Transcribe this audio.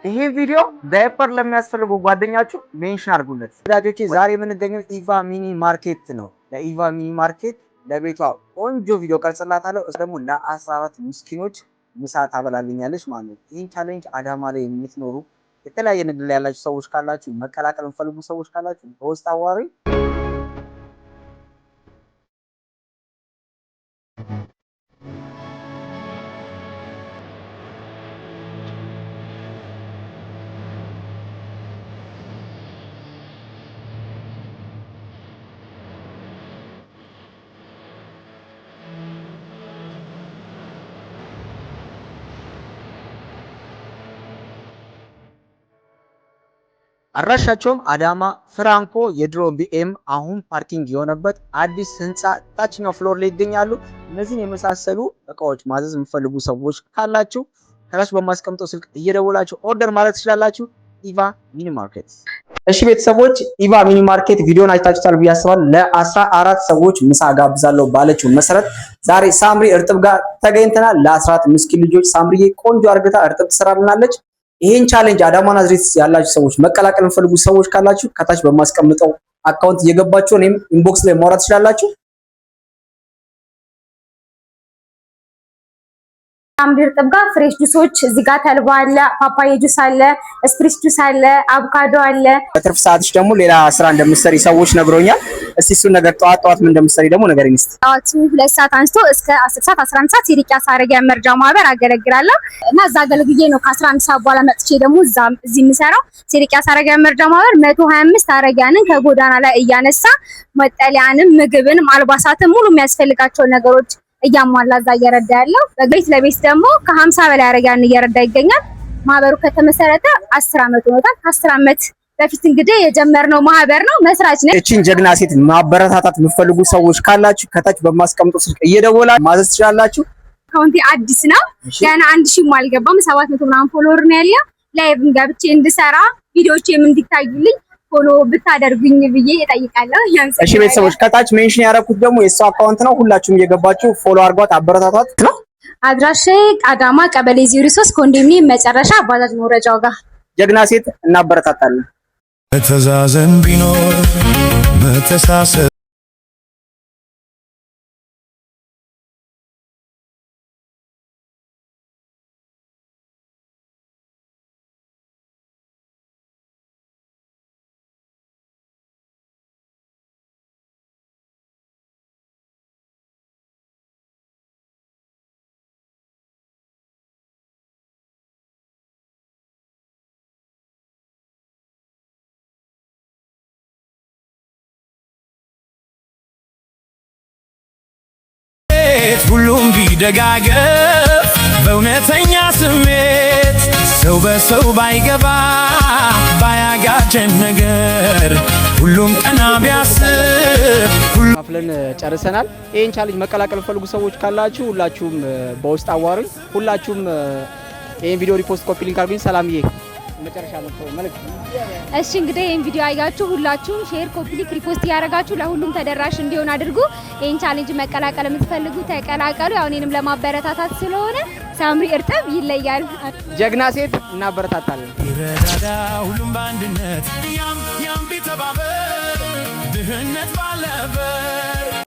ይሄ ቪዲዮ ዳይፐር ለሚያስፈልጉ ጓደኛችሁ ሜንሽን አድርጉለት። ወዳጆቼ ዛሬ የምንገኘው ኢቫ ሚኒ ማርኬት ነው። ለኢቫ ሚኒ ማርኬት ለቤቷ ቆንጆ ቪዲዮ ቀርጽላታለሁ። እሱ ደግሞ ለ14 ምስኪኖች ምሳ ታበላልኛለች ማለት ነው። ይህን ቻሌንጅ አዳማ ላይ የምትኖሩ የተለያየ ንግድ ላይ ያላችሁ ሰዎች ካላችሁ መቀላቀል የምትፈልጉ ሰዎች ካላችሁ በውስጥ አዋሪ አድራሻቸውም አዳማ ፍራንኮ የድሮ ቢኤም አሁን ፓርኪንግ የሆነበት አዲስ ህንፃ ታችኛው ፍሎር ላይ ይገኛሉ። እነዚህን የመሳሰሉ እቃዎች ማዘዝ የምትፈልጉ ሰዎች ካላችሁ ከታች በማስቀምጠው ስልክ እየደወላችሁ ኦርደር ማለት ትችላላችሁ። ኢቫ ሚኒ ማርኬት። እሺ ቤተሰቦች ኢቫ ሚኒ ማርኬት ቪዲዮን አይታችሁታል ብዬ አስባለሁ። ለ14 ሰዎች ምሳ ጋብዛለሁ ባለችው መሰረት ዛሬ ሳምሪ እርጥብ ጋር ተገኝተናል። ለ14 ምስኪን ልጆች ሳምሪዬ ቆንጆ አርግታ እርጥብ ትሰራልናለች። ይሄን ቻሌንጅ አዳማ ናዝሬት ያላችሁ ሰዎች መቀላቀል የምትፈልጉ ሰዎች ካላችሁ ከታች በማስቀምጠው አካውንት እየገባችሁ እኔም ኢንቦክስ ላይ ማውራት ትችላላችሁ። ሳምሪ እርጥብ ጋር ፍሬሽ ጁሶች እዚህ ጋር ተልባ አለ፣ ፓፓያ ጁስ አለ፣ ስፕሪስ ጁስ አለ፣ አቮካዶ አለ። በትርፍ ሰዓትሽ ደግሞ ሌላ ስራ እንደምትሰሪ ሰዎች ነግሮኛል። እስቲ እሱን ነገር ጠዋት ምን እንደምትሰሪ ደግሞ ንገሪኝ እስቲ። ጠዋት 2 ሰዓት አንስቶ እስከ 10 ሰዓት 11 ሰዓት ሲሪቂያ ሳረጊያ መርጃ ማህበር አገለግላለሁ እና እዛ አገልግዬ ነው ከ11 ሰዓት በኋላ መጥቼ ደግሞ እዚህ የምሰራው ሲሪቂያ ሳረጊያ መርጃ ማህበር 125 አረጊያንን ከጎዳና ላይ እያነሳ መጠለያንም ምግብንም አልባሳትም ሙሉ የሚያስፈልጋቸው ነገሮች እያሟላ እዛ እየረዳ ያለው። በቤት ለቤት ደግሞ ከ50 በላይ አረጊያን እየረዳ ይገኛል። ማህበሩ ከተመሰረተ 10 አመት ሆኖታል። ከ10 አመት በፊት እንግዲህ የጀመርነው ማህበር ነው። መስራች ነኝ። እቺን ጀግና ሴት ማበረታታት የምትፈልጉ ሰዎች ካላችሁ ከታች በማስቀምጠው ስልክ እየደወላችሁ ማዘዝ ትችላላችሁ። አካውንቴ አዲስ ነው። ገና 1000 አልገባም። 700 ምናምን ፎሎወር ነው ያለው። ላይቭ ገብቼ እንድሰራ ቪዲዮዎቼም እንዲታዩልኝ ፎሎ ብታደርጉኝ ብዬ እጠይቃለሁ። እሺ ቤተሰቦች ከታች ሜንሽን ያደረኩት ደግሞ የሷ አካውንት ነው። ሁላችሁም እየገባችሁ ፎሎ አድርጓት አበረታቷት ነው። አድራሻዬ አዳማ ቀበሌ 03 ኮንዶሚኒየም መጨረሻ ባጃጅ መውረጃው ጋር። ጀግና ሴት እናበረታታለን። መተዛዘን ቢኖር መተሳሰብ ሁሉም ቢደጋገፍ በእውነተኛ ስሜት ሰው በሰው ባይገባ ባያጋጨን ነገር ሁሉም ቀና ቢያስብ አፍለን ጨርሰናል። ይሄን ቻሌንጅ መቀላቀል ፈልጉ ሰዎች ካላችሁ ሁላችሁም በውስጥ አዋሩኝ። ሁላችሁም ይሄን ቪዲዮ ሪፖስት ኮፒ ሊንክ አድርጉኝ። ሰላምዬ መጨረሻ መልእክት። እሺ እንግዲህ ይሄን ቪዲዮ አይጋችሁ ሁላችሁም ሼር ኮፒ ሊንክ ሪፖስት ያደርጋችሁ ለሁሉም ተደራሽ እንዲሆን አድርጉ። ይሄን ቻሌንጅ መቀላቀል የምትፈልጉ ተቀላቀሉ። ያው እኔንም ለማበረታታት ስለሆነ ሳምሪ እርጥብ ይለያል። ጀግና ሴት እናበረታታለን። ይረዳዳ ሁሉም በአንድነት ያም ቢተባበር ድህነት ባለበት